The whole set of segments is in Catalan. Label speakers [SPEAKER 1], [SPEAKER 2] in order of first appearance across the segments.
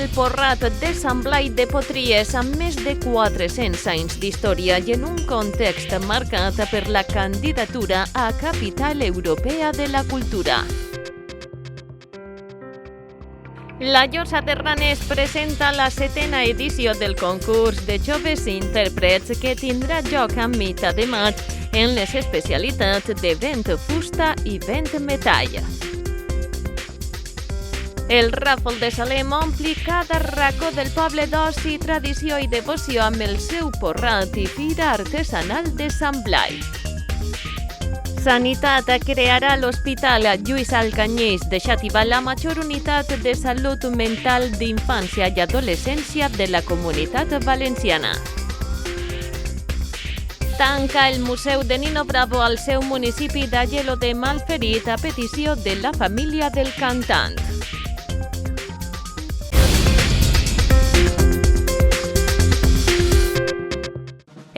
[SPEAKER 1] el Porrat de Sant Blai de Potries amb més de 400 anys d'història i en un context marcat per la candidatura a Capital Europea de la Cultura. La Llosa Terranés presenta la 7ª edició del concurs de joves intèrprets que tindrà lloc a meitat de maig en les especialitats de vent fusta i vent metall. El Ràfol de Salem ompli cada racó del poble d'oci, tradició i devoció amb el seu porrat i fira artesanal de Sant Blai. Sanitat crearà l'Hospital Lluís Alcanyís de Xàtiva, la major unitat de salut mental d'infància i adolescència de la Comunitat Valenciana. Tanca el Museu de Nino Bravo al seu municipi d'Aielo de Malferit a petició de la família del cantant.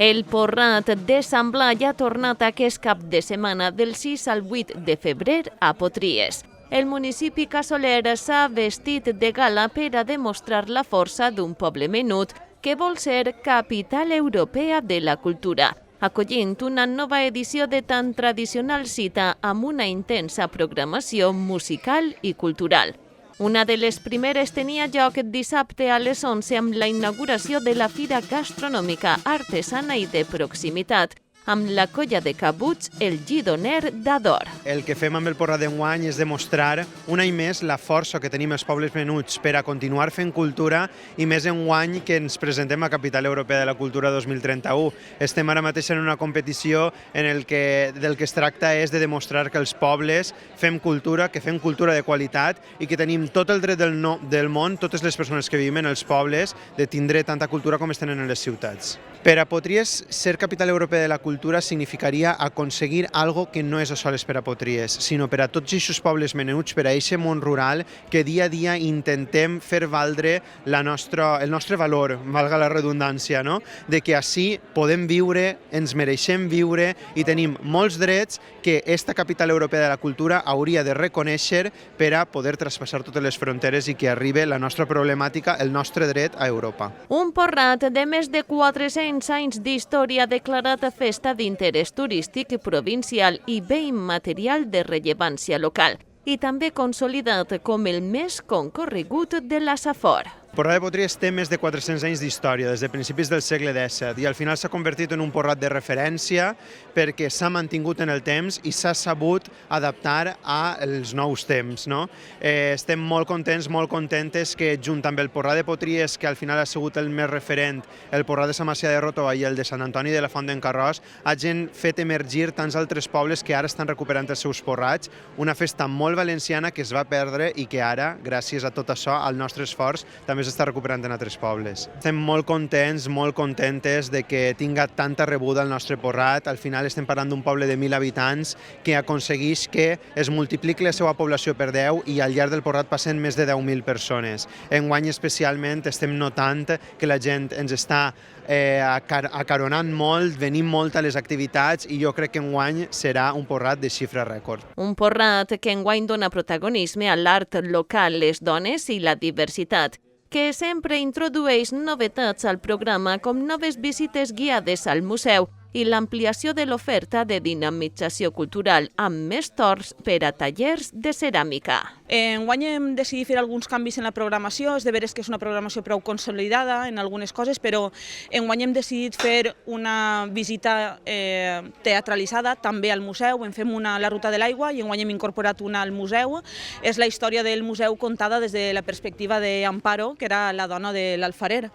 [SPEAKER 1] El Porrat de Sant Blai ha tornat aquest cap de setmana del 6 al 8 de febrer a Potries. El municipi casoler s'ha vestit de gala per a demostrar la força d'un poble menut que vol ser capital europea de la cultura, acollint una nova edició de tan tradicional cita amb una intensa programació musical i cultural. Una de les primeres tenia lloc dissabte a les 11 amb la inauguració de la Fira Gastronòmica Artesana i de Proximitat, amb la colla de cabuts El Gidoner d'Ador.
[SPEAKER 2] El que fem amb el Porrat d'enguany és demostrar un any més la força que tenim els pobles menuts per a continuar fent cultura i més enguany que ens presentem a Capital Europea de la Cultura 2031. Estem ara mateix en una competició del que es tracta és de demostrar que els pobles fem cultura, que fem cultura de qualitat i que tenim tot el dret del món, totes les persones que vivim en els pobles, de tindre tanta cultura com es tenen en les ciutats. Per a Potries, ser Capital Europea de la Cultura significaria aconseguir algo que no és sols per a Potries, sinó per a tots aquests pobles menuts, per a aquest món rural que dia a dia intentem fer valdre el nostre valor, valga la redundància, no? De que així podem viure, ens mereixem viure i tenim molts drets que esta Capital Europea de la Cultura hauria de reconèixer per a poder traspassar totes les fronteres i que arribi la nostra problemàtica, el nostre dret a Europa.
[SPEAKER 1] Un Porrat de més de 400 anys d'història declarat festa d'interès turístic provincial i bé immaterial de rellevància local i també consolidat com el més concorregut de la Safor.
[SPEAKER 2] El Porrat de Potries té més de 400 anys d'història, des de principis del segle XVII, i al final s'ha convertit en un porrat de referència perquè s'ha mantingut en el temps i s'ha sabut adaptar als nous temps. No? Estem molt contents, molt contentes que junt amb el Porrat de Potries, que al final ha sigut el més referent, el Porrat de Sant Macià de Ròtova i el de Sant Antoni de la Font d'en Carròs, hagin fet emergir tants altres pobles que ara estan recuperant els seus porrats, una festa molt valenciana que es va perdre i que ara, gràcies a tot això, al nostre esforç, també s'està recuperant en altres pobles. Estem molt contents, molt contentes de que tinga tanta rebuda el nostre porrat. Al final estem parlant d'un poble de 1.000 habitants que aconsegueix que es multipliqui la seva població per 10 i al llarg del porrat passen més de 10.000 persones. Enguany especialment estem notant que la gent ens està acaronant molt, venim molt a les activitats i jo crec que enguany serà un porrat de xifra rècord.
[SPEAKER 1] Un porrat que enguany dona protagonisme a l'art local, les dones i la diversitat, que sempre introdueix novetats al programa com noves visites guiades al museu i l'ampliació de l'oferta de dinamització cultural amb més torns per a tallers de ceràmica.
[SPEAKER 3] Enguany hem decidit fer alguns canvis en la programació, és de veres que és una programació prou consolidada en algunes coses, però enguany hem decidit fer una visita teatralitzada també al museu, en fem una a la Ruta de l'Aigua i enguany hem incorporat una al museu. És la història del museu contada des de la perspectiva d'Amparo, que era la dona de l'alfarer.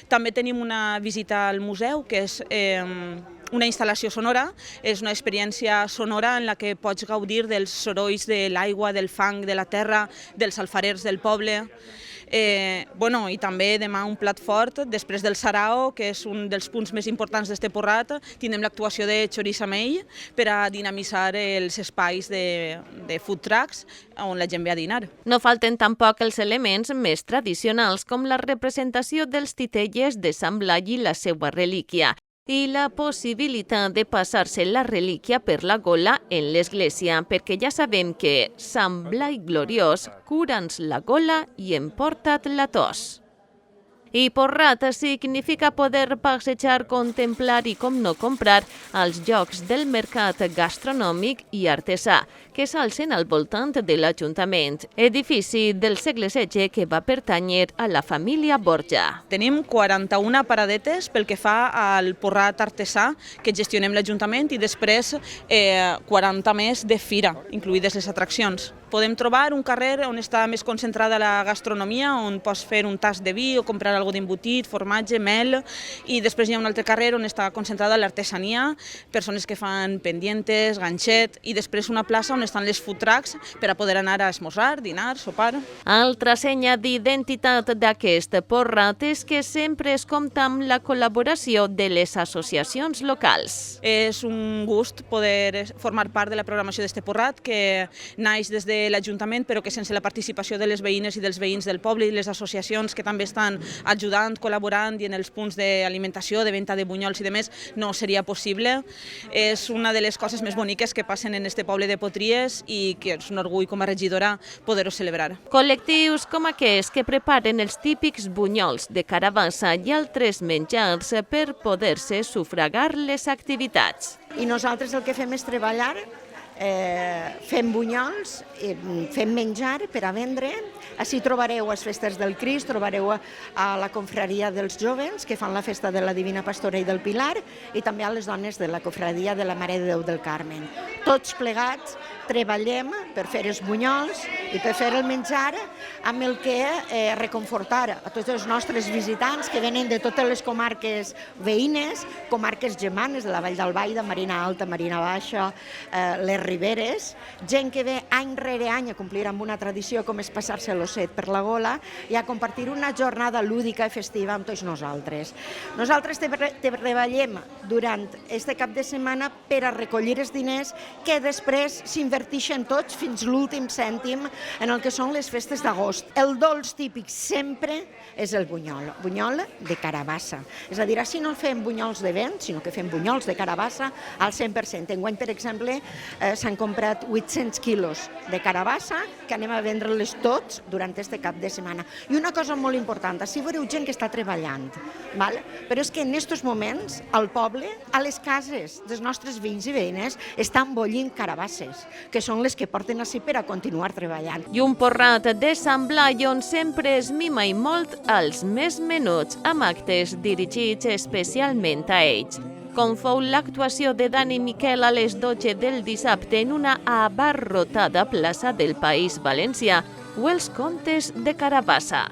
[SPEAKER 3] També tenim una visita al museu, que és una instal·lació sonora, és una experiència sonora en la que pots gaudir dels sorolls de l'aigua, del fang, de la terra, dels alfarers del poble. I també demà un plat fort, després del sarao, que és un dels punts més importants d'este porrat, tindrem l'actuació de Xoriçamell per a dinamitzar els espais de food trucks on la gent ve a dinar.
[SPEAKER 1] No falten tampoc els elements més tradicionals com la representació dels titelles de Sant Blai i la seva relíquia, i la possibilitat de passar-se la relíquia per la gola en l'església, perquè ja sabem que Sant Blai Gloriós cura'ns la gola i emporta't la tos. I porrat significa poder passejar, contemplar i, com no comprar, als llocs del mercat gastronòmic i artesà, que s'alcen al voltant de l'Ajuntament, edifici del segle XVI que va pertànyer a la família Borja.
[SPEAKER 3] Tenim 41 paradetes pel que fa al porrat artesà que gestionem l'Ajuntament i després 40 més de fira, incluïdes les atraccions. Podem trobar un carrer on està més concentrada la gastronomia, on pots fer un tast de vi o comprar alguna cosa d'embotit, formatge, mel, i després hi ha un altre carrer on està concentrada l'artesania, persones que fan pendientes, ganxet, i després una plaça on estan les food trucks per a poder anar a esmorzar, dinar, sopar.
[SPEAKER 1] Altra senya d'identitat d'aquest porrat és que sempre es compta amb la col·laboració de les associacions locals.
[SPEAKER 3] És un gust poder formar part de la programació d'este porrat que naix des de l'Ajuntament, però que sense la participació de les veïnes i dels veïns del poble i les associacions que també estan ajudant, col·laborant i en els punts d'alimentació, de venda de bunyols i demés, no seria possible. És una de les coses més boniques que passen en este poble de Potries i que és un orgull com a regidora poder-ho celebrar.
[SPEAKER 1] Col·lectius com aquests que preparen els típics bunyols de carabassa i altres menjars per poder-se sufragar les activitats.
[SPEAKER 4] I nosaltres el que fem és treballar, fem bunyols, fem menjar per a vendre. Així trobareu a les festes del Crist, trobareu a la confraria dels jovens que fan la festa de la Divina Pastora i del Pilar i també a les dones de la confraria de la Mare de Déu del Carmen. Tots plegats treballem per fer els bunyols i per fer el menjar amb el que reconfortar a tots els nostres visitants que venen de totes les comarques veïnes, comarques germanes de la Vall d'Albaida, Marina Alta, Marina Baixa, les Riberes, gent que ve any rere any a complir amb una tradició com és passar-se l'osset per la gola i a compartir una jornada lúdica i festiva amb tots nosaltres. Nosaltres treballem durant este cap de setmana per a recollir els diners que després s'inverteixen tots fins l'últim cèntim en el que són les festes d'agost. El dolç típic sempre és el bunyol de carabassa. És a dir, així no fem bunyols de vent, sinó que fem bunyols de carabassa al 100%. Enguany, per exemple, s'han comprat 800 quilos de carabassa que anem a vendre-les tots durant este cap de setmana. I una cosa molt important, així veureu gent que està treballant, però és que en aquests moments al poble, a les cases dels nostres veïns i veïnes, estan bullint carabasses, que són les que porten així per a continuar treballant.
[SPEAKER 1] I un porrat de Sant Blai on sempre es mima i molt als més menuts, amb actes dirigits especialment a ells, com fou l'actuació de Dani Miquel a les 12 del dissabte en una abarrotada plaça del País Valencià o els contes de Carabassa.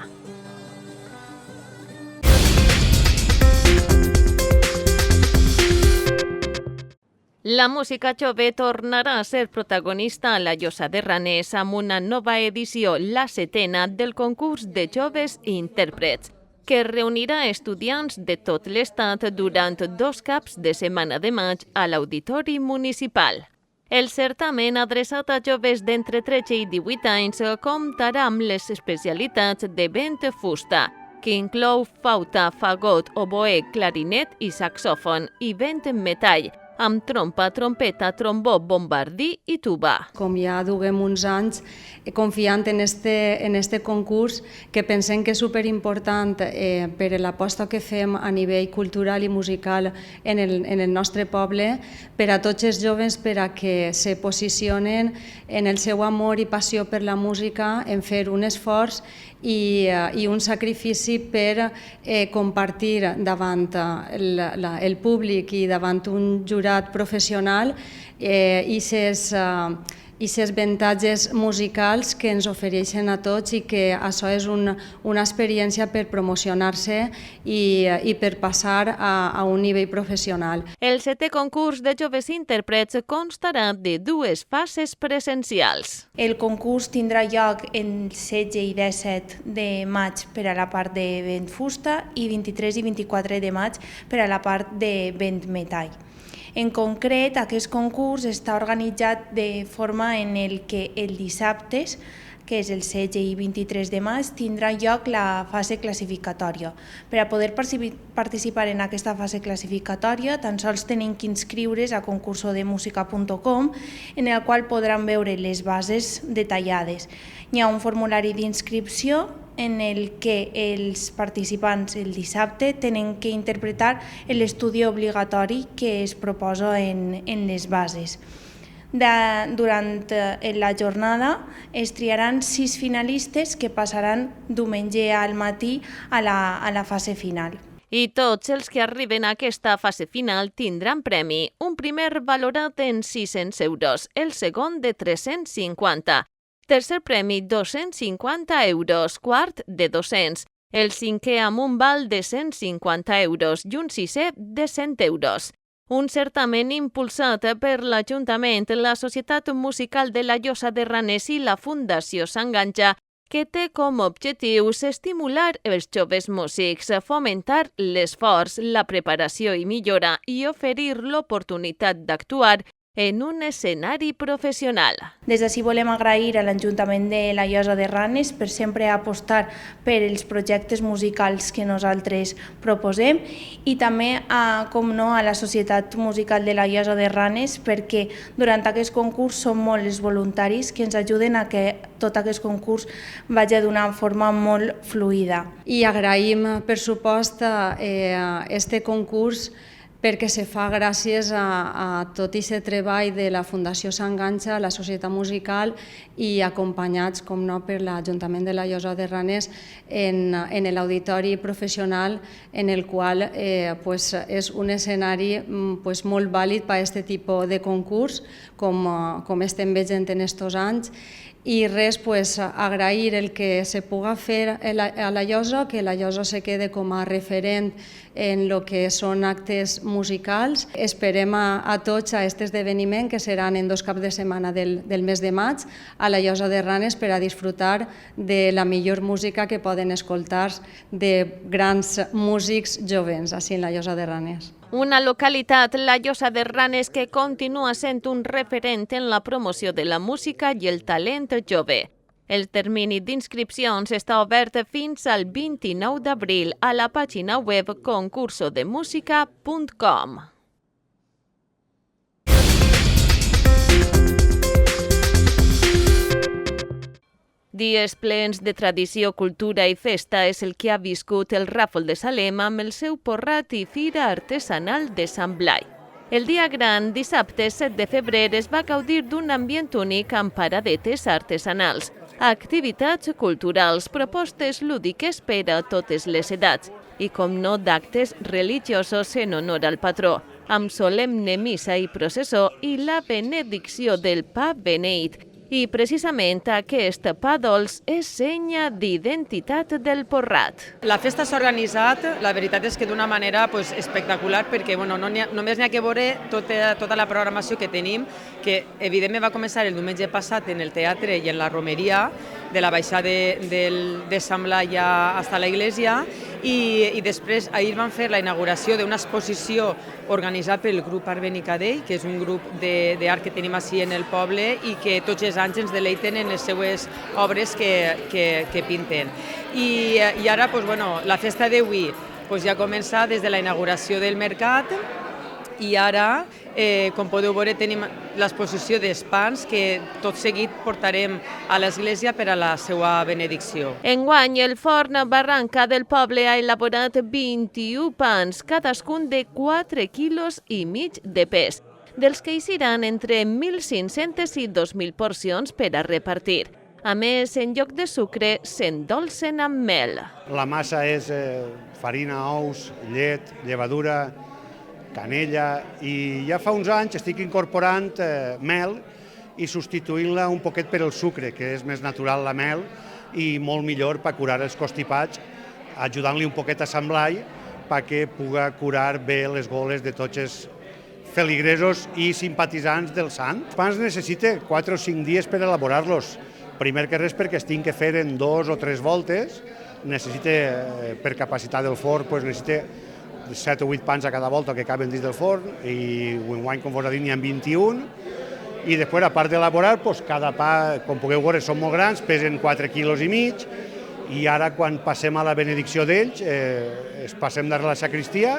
[SPEAKER 1] La música jove tornarà a ser protagonista a la Llosa de Raners amb una nova edició, la 7ª, del concurs de joves intèrprets, que reunirà estudiants de tot l'estat durant 2 caps de setmana de maig a l'Auditori Municipal. El certamen adreçat a joves d'entre 13 i 18 anys comptarà amb les especialitats de vent fusta, que inclou flauta, fagot, oboè, clarinet i saxòfon, i vent metall, amb trompa, trompeta, trombó, bombardí i tuba.
[SPEAKER 5] Com ja duguem uns anys confiant en este concurs, que pensem que és superimportant per a l'aposta que fem a nivell cultural i musical en el nostre poble, per a tots els joves, per a que se posicionen en el seu amor i passió per la música, en fer un esforç i un sacrifici per compartir davant el públic i davant un jurat professional i aquests avantatges musicals que ens ofereixen a tots i que això és una experiència per promocionar-se i per passar a un nivell professional.
[SPEAKER 1] El 7è concurs de joves intèrprets constarà de 2 fases presencials.
[SPEAKER 6] El concurs tindrà lloc el 16 i 17 de maig per a la part de vent fusta i 23 i 24 de maig per a la part de vent metall. En concret, aquest concurs està organitzat de forma en el que el dissabte que és el 16 i 23 de maig, tindrà lloc la fase classificatòria. Per a poder participar en aquesta fase classificatòria, tan sols tenen que inscriure's a concursodemusica.com, en el qual podran veure les bases detallades. Hi ha un formulari d'inscripció en el que els participants el dissabte tenen que interpretar l'estudi obligatori que es proposa en les bases. Durant la jornada es triaran 6 finalistes que passaran diumenge al matí a la fase final.
[SPEAKER 1] I tots els que arriben a aquesta fase final tindran premi. Un primer valorat en 600 euros, el segon de 350, tercer premi 250 euros, quart de 200, el cinquè amb un val de 150 euros i un sisè de 100 euros. Un certamen impulsat per l'Ajuntament, la Societat Musical de la Llosa de Ranes i la Fundació Sanganja, que té com a objectius estimular els joves músics, fomentar l'esforç, la preparació i millora i oferir l'oportunitat d'actuar en un escenari professional.
[SPEAKER 6] Des d'ací volem agrair a l'Ajuntament de la Llosa de Ranes per sempre apostar per els projectes musicals que nosaltres proposem i també, com no, a la Societat Musical de la Llosa de Ranes perquè durant aquest concurs són molts els voluntaris que ens ajuden a que tot aquest concurs vagi d'una forma molt fluida.
[SPEAKER 5] I agraïm, per supost, este concurs perquè se fa gràcies a tot aquest treball de la Fundació Sanganja, la Societat Musical i acompanyats, com no, per l'Ajuntament de la Llosa de Ranes en l'auditori professional en el qual és un escenari molt vàlid per a aquest tipus de concurs, com estem veient en aquests anys. I res, agrair el que se puga fer a la Llosa, que la Llosa se quede com a referent en el que són actes musicals. Esperem a tots a aquest esdeveniment, que seran en 2 caps de setmana del mes de maig, a la Llosa de Ranes per a disfrutar de la millor música que poden escoltar de grans músics jovens, així en la Llosa de Ranes.
[SPEAKER 1] Una localitat, la Llosa de Ranes, que continua sent un referent en la promoció de la música i el talent jove. El termini d'inscripcions està obert fins al 29 d'abril a la pàgina web concursodemusica.com. Dies plens de tradició, cultura i festa és el que ha viscut el Ràfol de Salem amb el seu porrat i fira artesanal de Sant Blai. El dia gran, dissabte 7 de febrer, es va gaudir d'un ambient únic amb paradetes artesanals, activitats culturals, propostes lúdiques per a totes les edats i, com no, d'actes religiosos en honor al patró, amb solemne missa i processó i la benedicció del pa beneït. I precisament aquest pa dolç és senya d'identitat del Porrat.
[SPEAKER 7] La festa s'ha organitzat, la veritat és que d'una manera espectacular, perquè només n'hi ha que veure tota la programació que tenim, que evidentment va començar el diumenge passat en el teatre i en la romeria, de la baixada de Sant Blai fins a la Iglesia, i després ahir van fer la inauguració d'una exposició organitzada pel grup Art Benicadell, que és un grup d'art que tenim així en el poble i que tots els anys ens deleiten en les seues obres que pinten. I ara la festa d'avui ja comença des de la inauguració del mercat i ara, com podeu veure, tenim l'exposició d'espans que tot seguit portarem a l'església per a la seva benedicció.
[SPEAKER 1] Enguany, el forn Barranca del poble ha elaborat 21 pans, cadascun de 4,5 quilos de pes, dels que hi seran entre 1.500 i 2.000 porcions per a repartir. A més, en lloc de sucre, s'endolcen amb mel.
[SPEAKER 8] La massa és farina, ous, llet, llevadura, canella, i ja fa uns anys estic incorporant mel i substituint-la un poquet per el sucre, que és més natural la mel i molt millor per curar els constipats, ajudant-li un poquet a Sant Blai perquè pugui curar bé les goles de tots els feligresos i simpatitzants del sant. Els pans necessita 4 o 5 dies per elaborar-los. Primer que res perquè es tinc que fer en 2 o 3 voltes, per capacitat del forn, necessita 7 o 8 pans a cada volta que caben dins del forn, i enguany, com vos ha dit, n'hi ha 21, I després, a part d'elaborar, cada pa, com pugueu veure, són molt grans, pesen 4,5 quilos, i ara, quan passem a la benedicció d'ells, es passem darrere la sacristia,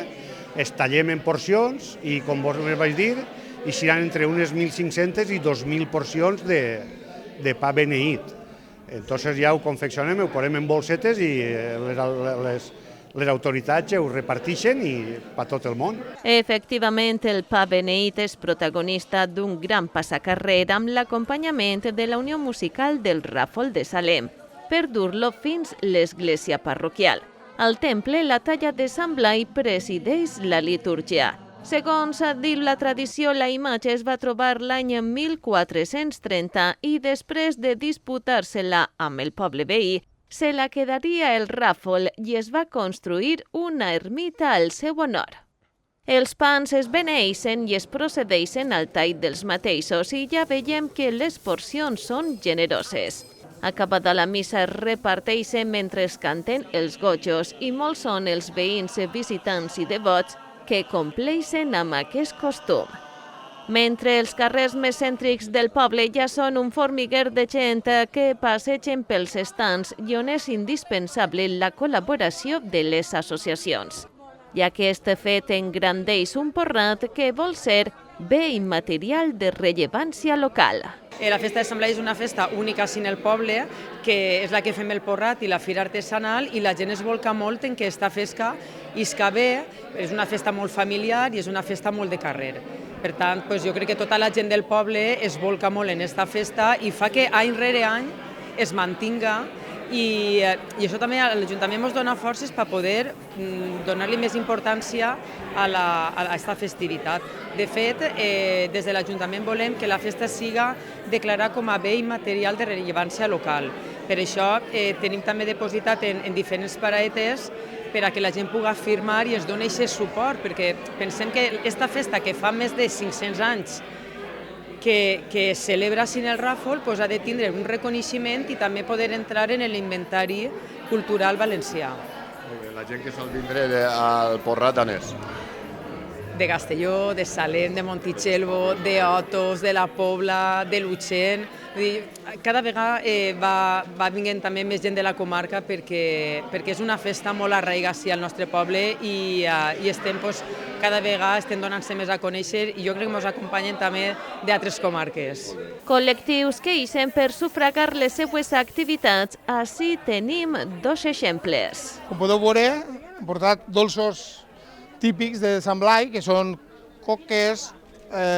[SPEAKER 8] es tallem en porcions i, com vos vaig dir, hi seran entre unes 1.500 i 2.000 porcions de pa beneït. Entonces ja ho confeccionem, ho posem en bolsetes i les autoritats ho reparteixen i per tot el món.
[SPEAKER 1] Efectivament, el pa beneït és protagonista d'un gran passacarrer amb l'acompanyament de la Unió Musical del Ràfol de Salem per dur-lo fins l'església parroquial. Al temple, la talla de Sant Blai presideix la litúrgia. Segons diu la tradició, la imatge es va trobar l'any 1430 i després de disputar-se-la amb el poble veí, se la quedaria el Ràfol i es va construir una ermita al seu honor. Els pans es beneixen i es procedeixen al tall dels mateixos i ja veiem que les porcions són generoses. Acabada la missa es reparteixen mentre es canten els gojos i molts són els veïns, visitants i devots que compleixen amb aquest costum. Mentre els carrers més cèntrics del poble ja són un formiguer de gent que passegen pels estants i on és indispensable la col·laboració de les associacions. I aquest fet engrandeix un porrat que vol ser bé immaterial de rellevància local.
[SPEAKER 7] La festa de Sant Blai és una festa única en el poble, que és la que fem el porrat i la fira artesanal, i la gent es volca molt en aquesta festa isca bé, és una festa molt familiar i és una festa molt de carrer. Per tant, jo crec que tota la gent del poble es volca molt en aquesta festa i fa que any rere any es mantinga, i això també a l'Ajuntament ens dona forces per poder donar-li més importància a aquesta festivitat. De fet, des de l'Ajuntament volem que la festa siga declarada com a bé immaterial de rellevància local. Per això tenim també depositat en diferents paradetes per a que la gent pugui firmar i es doni aquest suport, perquè pensem que aquesta festa, que fa més de 500 anys que celebra sin el Ràfol, ha de tindre un reconeixement i també poder entrar en l'inventari cultural valencià.
[SPEAKER 9] La gent que sol vindre al porrat on és?
[SPEAKER 7] De Castelló, de Salem, de Montitxelvo, d'Otos, de la Pobla, de Luchén. Cada vegada va vinguent també més gent de la comarca perquè és una festa molt arraigada al nostre poble i estem cada vegada donant-se més a conèixer i jo crec que ens acompanyen també d'altres comarques.
[SPEAKER 1] Col·lectius que ixen per sufragar les seues activitats. Així tenim dos exemples.
[SPEAKER 10] Com podeu veure, hem portat dolços típics de Sant Blai, que són coques,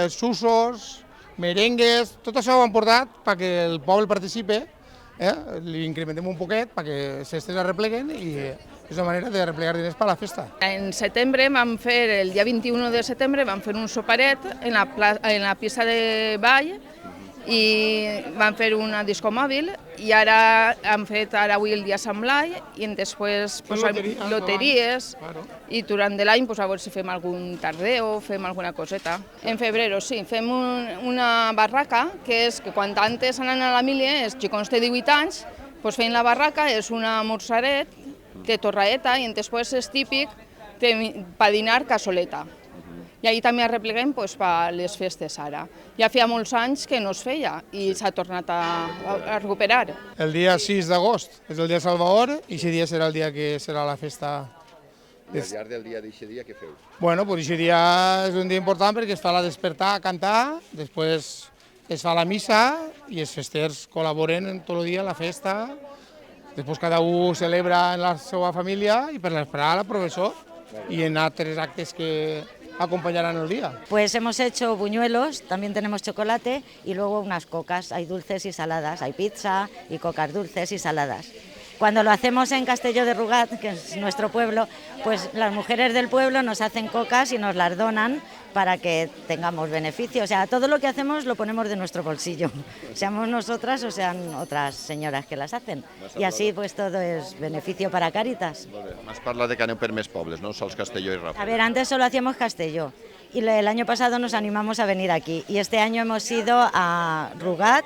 [SPEAKER 10] susos, merengues, tot això ho hem portat perquè el poble participi, li incrementem un poquet perquè les festes es repleguen i és una manera de replegar diners per a la festa.
[SPEAKER 11] En setembre vam fer, el dia 21 de setembre, vam fer un soparet en la pista de ball i vam fer una disco mòbil i ara hem fet avui el dia Sant Blai i després loteries i durant l'any a veure si fem algun tardeo, fem alguna coseta. En febrer, sí, fem una barraca que és que quan antes anaven a la mili, els xicons de 18 anys, feien la barraca, és una morsaret de torraeta i després és típic per dinar cassoleta. I ahir també arrepleguem per les festes ara. Ja feia molts anys que no es feia i s'ha tornat a recuperar.
[SPEAKER 10] El dia 6 d'agost és el dia de Salvador i aquest dia serà el dia que serà la festa.
[SPEAKER 9] I al llarg del dia d'aquest dia què feu?
[SPEAKER 10] Bueno, aquest dia és un dia important perquè es fa la despertar a cantar, després es fa la missa i els festers col·laboren tot el dia a la festa. Després cada un celebra en la seva família i per l'esperar al professor y en altres actes que acompañarán el día.
[SPEAKER 12] Pues hemos hecho buñuelos, también tenemos chocolate y luego unas cocas, hay dulces y saladas, hay pizza y cocas dulces y saladas. Cuando lo hacemos en Castelló de Rugat, que es nuestro pueblo, pues las mujeres del pueblo nos hacen cocas y nos las donan para que tengamos beneficio. O sea, todo lo que hacemos lo ponemos de nuestro bolsillo, seamos nosotras o sean otras señoras que las hacen. Y así pues todo es beneficio para Càritas.
[SPEAKER 9] M'has parlat de que aneu per més pobles, no sols Castelló i Ràfol.
[SPEAKER 12] A ver, antes solo hacíamos Castelló y el año pasado nos animamos a venir aquí y este año hemos ido a Rugat,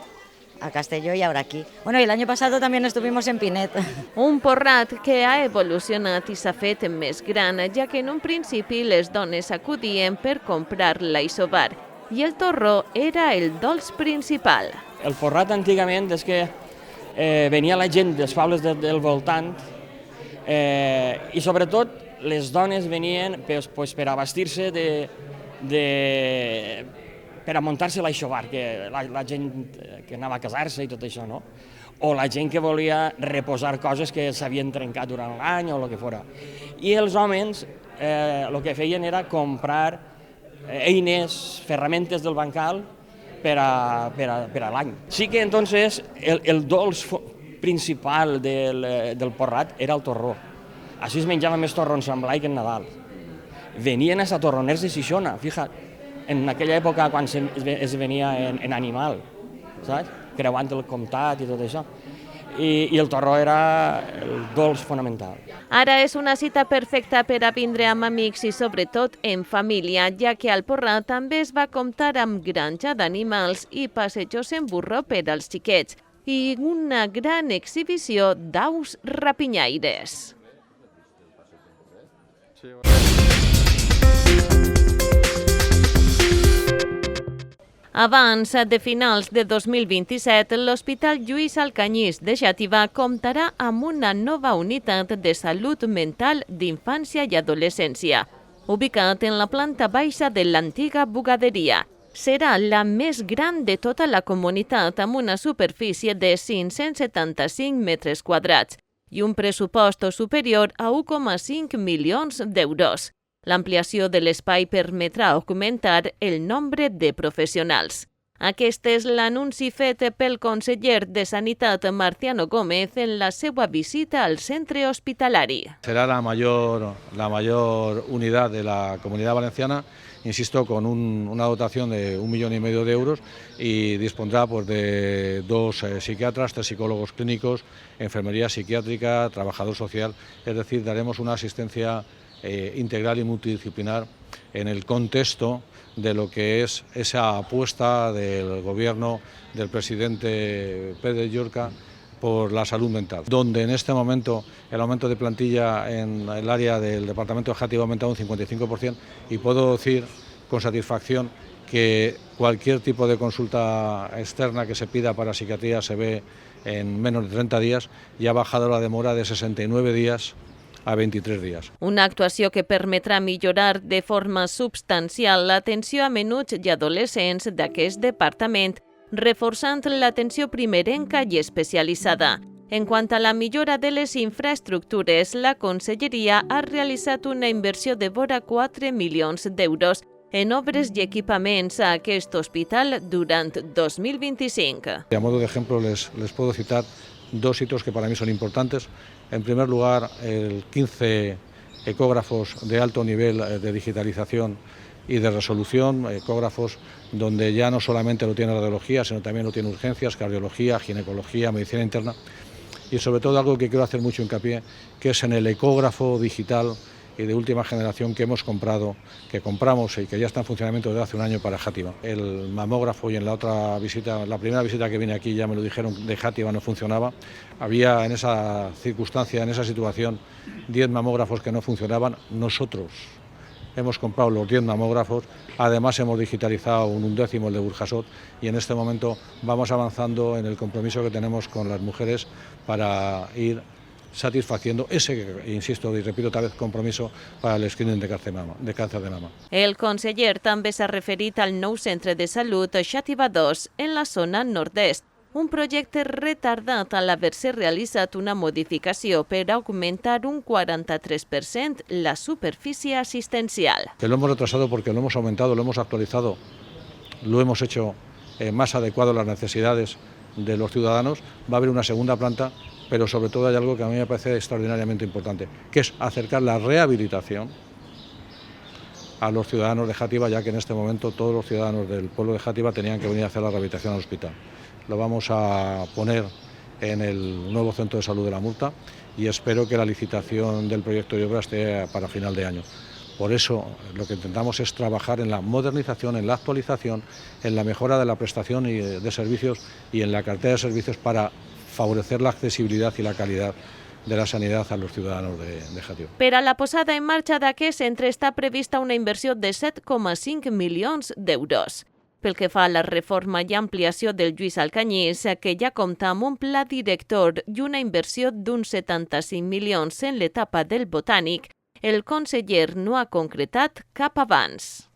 [SPEAKER 12] a Castelló y ahora aquí. Bueno, y el año pasado también estuvimos en Pinet.
[SPEAKER 1] Un porrat que ha evolucionat i s'ha fet més gran, ja que en un principi les dones acudien per comprar-la i sobar. i el torró era el dolç principal.
[SPEAKER 13] El porrat antigament és que venia la gent dels pobles del voltant i sobretot les dones venien per a vestir-se per a muntar-se l'aixovar, que la gent que anava a casar-se i tot això, no? O la gent que volia reposar coses que s'havien trencat durant l'any o el que fora. I els homes el que feien era comprar eines, ferramentes del bancal per a l'any. Sí que entonces el dolç principal del porrat era el torró. Així es menjava més torró en Sant Blai que en Nadal. Venien hasta torroners de Xixona, fíjate, en aquella època quan es venia en animal, saps? Creuant el comtat i tot això. I el torró era el dolç fonamental.
[SPEAKER 1] Ara és una cita perfecta per a vindre amb amics i sobretot en família, ja que al Porrat també es va comptar amb granja d'animals i passejos en burro per als xiquets i una gran exhibició d'aus rapinyaires. Abans de finals de 2027, l'Hospital Lluís Alcanyís de Xàtiva comptarà amb una nova unitat de salut mental d'infància i adolescència, ubicat en la planta baixa de l'antiga bugaderia. Serà la més gran de tota la comunitat amb una superfície de 575 metres quadrats i un pressupost superior a 1,5 milions d'euros. L'ampliació de l'espai permetrà augmentar el nombre de professionals. Aquest és l'anunci fet pel conseller de Sanitat Marciano Gómez en la seva visita al centre hospitalari.
[SPEAKER 14] Será la mayor unidad de la Comunidad Valenciana, insisto, con una dotación de 1,5 millones de euros y dispondrá de 2 psiquiatras, 3 psicólogos clínicos, enfermería psiquiátrica, trabajador social, es decir, daremos una asistencia integral y multidisciplinar en el contexto de lo que es esa apuesta del gobierno del presidente Pere Llorca por la salud mental, donde en este momento el aumento de plantilla en el área del departamento de Játiva ha aumentado un 55% y puedo decir con satisfacción que cualquier tipo de consulta externa que se pida para psiquiatría se ve en menos de 30 días y ha bajado la demora de 69 días a 23 dies.
[SPEAKER 1] Una actuació que permetrà millorar de forma substancial l'atenció a menuts i adolescents d'aquest departament, reforçant l'atenció primerenca i especialitzada. En quant a la millora de les infraestructures, la Conselleria ha realitzat una inversió de vora 4 milions d'euros en obres i equipaments a aquest hospital durant 2025.
[SPEAKER 14] A modo de ejemplo les puedo citar 2 hitos que para mí son importantes. En primer lugar, el 15 ecógrafos de alto nivel de digitalización y de resolución, ecógrafos donde ya no solamente lo tiene radiología, sino también lo tiene urgencias, cardiología, ginecología, medicina interna y sobre todo algo que quiero hacer mucho hincapié, que es en el ecógrafo digital y de última generación que hemos comprado, que compramos y que ya está en funcionamiento desde hace un año para Játiva. El mamógrafo, y en la otra visita, la primera visita que vine aquí ya me lo dijeron, de Játiva no funcionaba. Había en esa circunstancia, en esa situación, 10 mamógrafos que no funcionaban. Nosotros hemos comprado los 10 mamógrafos, además hemos digitalizado un 1/10 el de Burjasot y en este momento vamos avanzando en el compromiso que tenemos con las mujeres para ir satisfaciendo ese, insisto y repito otra vez, compromiso para el screening de càncer de mama.
[SPEAKER 1] El conseller també s'ha referit al nou centre de salut Xàtiva 2 en la zona nord-est, un projecte retardat al haver-se realitzat una modificació per augmentar un 43% la superfície assistencial.
[SPEAKER 14] Que lo hemos retrasado porque lo hemos aumentado, lo hemos actualizado, lo hemos hecho más adecuado a las necesidades de los ciudadanos. Va a haber una segunda planta, pero sobre todo hay algo que a mí me parece extraordinariamente importante, que es acercar la rehabilitación a los ciudadanos de Játiva, ya que en este momento todos los ciudadanos del pueblo de Játiva tenían que venir a hacer la rehabilitación al hospital. Lo vamos a poner en el nuevo centro de salud de La Murta y espero que la licitación del proyecto de obra esté para final de año. Por eso lo que intentamos es trabajar en la modernización, en la actualización, en la mejora de la prestación de servicios y en la cartera de servicios para favorecer la accesibilidad y la calidad de la sanidad a los ciudadanos de Játiva.
[SPEAKER 1] Per a la posada en marxa d'aquest centre està prevista una inversió de 7,5 milions d'euros. Pel que fa a la reforma i ampliació del Lluís Alcanyís, que ja compta amb un pla director i una inversió d'uns 75 milions en l'etapa del Botànic, el conseller no ha concretat cap avanç.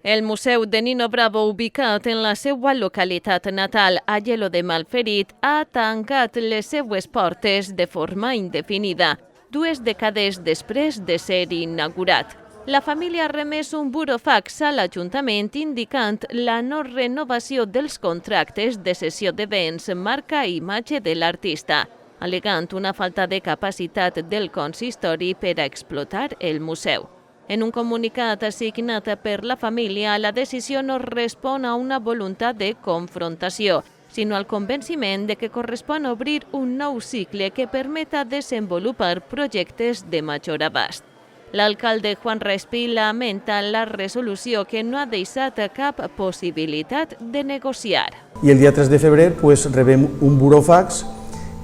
[SPEAKER 1] El Museu de Nino Bravo, ubicat en la seva localitat natal, Aielo de Malferit, ha tancat les seues portes de forma indefinida, 2 dècades després de ser inaugurat. La família ha remès un burofax a l'Ajuntament indicant la no renovació dels contractes de cessió de béns, marca i imatge de l'artista, al·legant una falta de capacitat del consistori per a explotar el museu. En un comunicat assignat per la família, la decisió no respon a una voluntat de confrontació, sinó al convenciment de que correspon obrir un nou cicle que permeta desenvolupar projectes de major abast. L'alcalde Juan Respí lamenta la resolució que no ha deixat cap possibilitat de negociar.
[SPEAKER 15] Y el día 3 de febrero rebem un burofax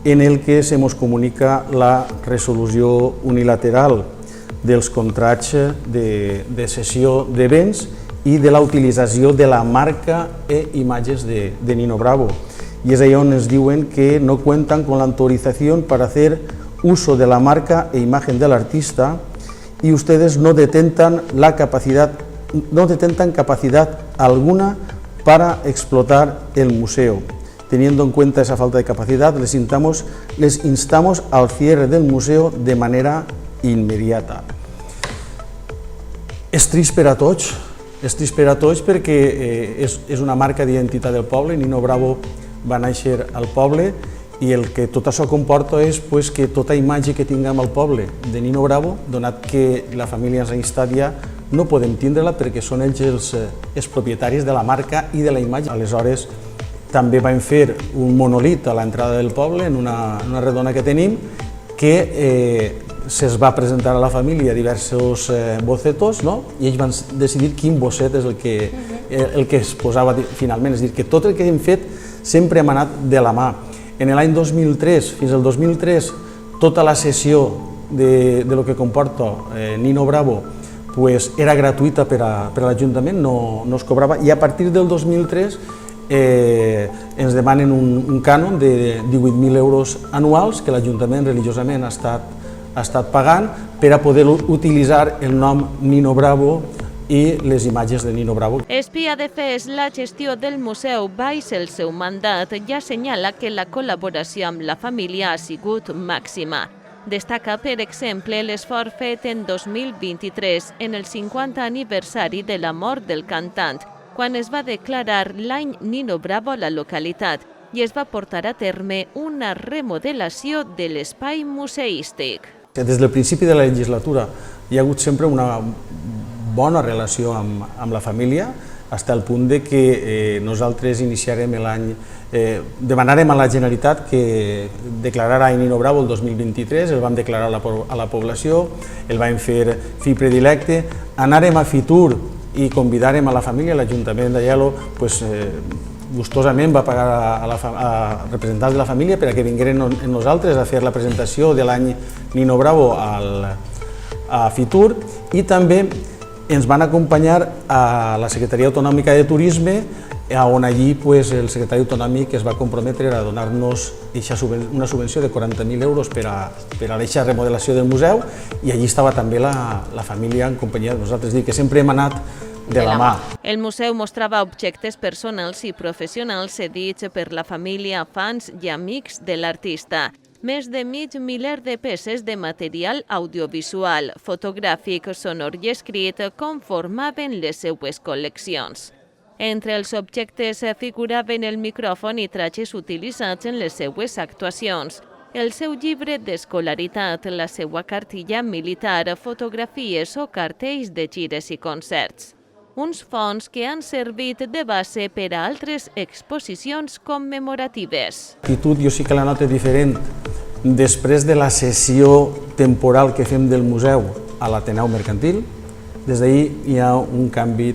[SPEAKER 15] en el que se nos comunica la resolució unilateral dels contrats de cessió de béns i de la utilització de la marca e imatges de Nino Bravo. Y es ahí donde nos diuen que no cuentan con la autorización para hacer uso de la marca e imagen del artista y ustedes no detentan capacidad alguna para explotar el museo. Teniendo en cuenta esa falta de capacidad, les instamos al cierre del museo de manera immediata. És trist per a tots perquè és una marca d'identitat del poble. Nino Bravo va néixer al poble i el que tot això comporta és que tota imatge que tinguem al poble de Nino Bravo, donat que la família ens ha instat ja, no podem tindre-la perquè són ells els propietaris de la marca i de la imatge. Aleshores, també vam fer un monolit a l'entrada del poble, en una redona que tenim, que se'ls va presentar a la família diversos bocetos i ells van decidir quin bocet és el que es posava finalment. És a dir, que tot el que hem fet sempre hem anat de la mà. En l'any 2003, fins al 2003, tota la sessió de lo que comporta Nino Bravo era gratuïta per a l'Ajuntament, no es cobrava, i a partir del 2003 ens demanen un cànon de 18.000 euros anuals que l'Ajuntament religiosament ha estat pagant per a poder utilitzar el nom Nino Bravo i les imatges de Nino Bravo.
[SPEAKER 1] Espia de Fes, la gestió del museu baix el seu mandat, ja assenyala que la col·laboració amb la família ha sigut màxima. Destaca, per exemple, l'esforç fet en 2023, en el 50 aniversari de la mort del cantant, quan es va declarar l'any Nino Bravo a la localitat i es va portar a terme una remodelació de l'espai museístic.
[SPEAKER 15] Des del principi de la legislatura hi ha hagut sempre una bona relació amb la família, fins al punt que nosaltres iniciarem l'any, demanarem a la Generalitat que declararà a Nino Bravo el 2023, el vam declarar a la població, el vam fer fill predilecte, anarem a Fitur i convidarem a la família, l'Ajuntament d'Aielo gustosament va pagar a representants de la família per a que vingueren amb nosaltres a fer la presentació de l'any Nino Bravo a Fitur, i també ens van acompanyar a la Secretaria Autonòmica de Turisme, on allí el secretari autonòmic es va comprometre a donar-nos una subvenció de 40.000 euros per a aquesta remodelació del museu, i allí estava també la família en companyia de nosaltres, és a dir, que sempre hem anat de la mà.
[SPEAKER 1] El museu mostrava objectes personals i professionals cedits per la família, fans i amics de l'artista. Més de mig miler de peces de material audiovisual, fotogràfic, sonor i escrit conformaven les seues col·leccions. Entre els objectes figuraven el micròfon i trajes utilitzats en les seues actuacions, el seu llibre d'escolaritat, la seva cartilla militar, fotografies o cartells de gires i concerts. Uns fons que han servit de base per a altres exposicions commemoratives.
[SPEAKER 15] L'actitud jo sí que la noto diferent després de la sessió temporal que fem del museu a l'Ateneu Mercantil. Des d'ahir hi ha un canvi,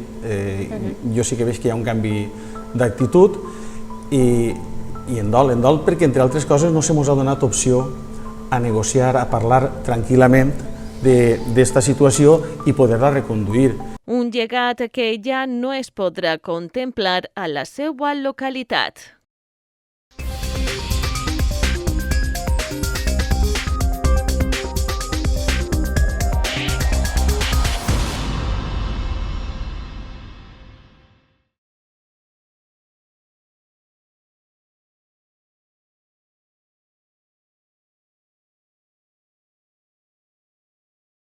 [SPEAKER 15] jo sí que veig que hi ha un canvi d'actitud i en dol perquè, entre altres coses, no se mos ha donat opció a negociar, a parlar tranquil·lament d'esta situació i poder-la reconduir.
[SPEAKER 1] Un llegat que ja no es podrà contemplar a la seva localitat.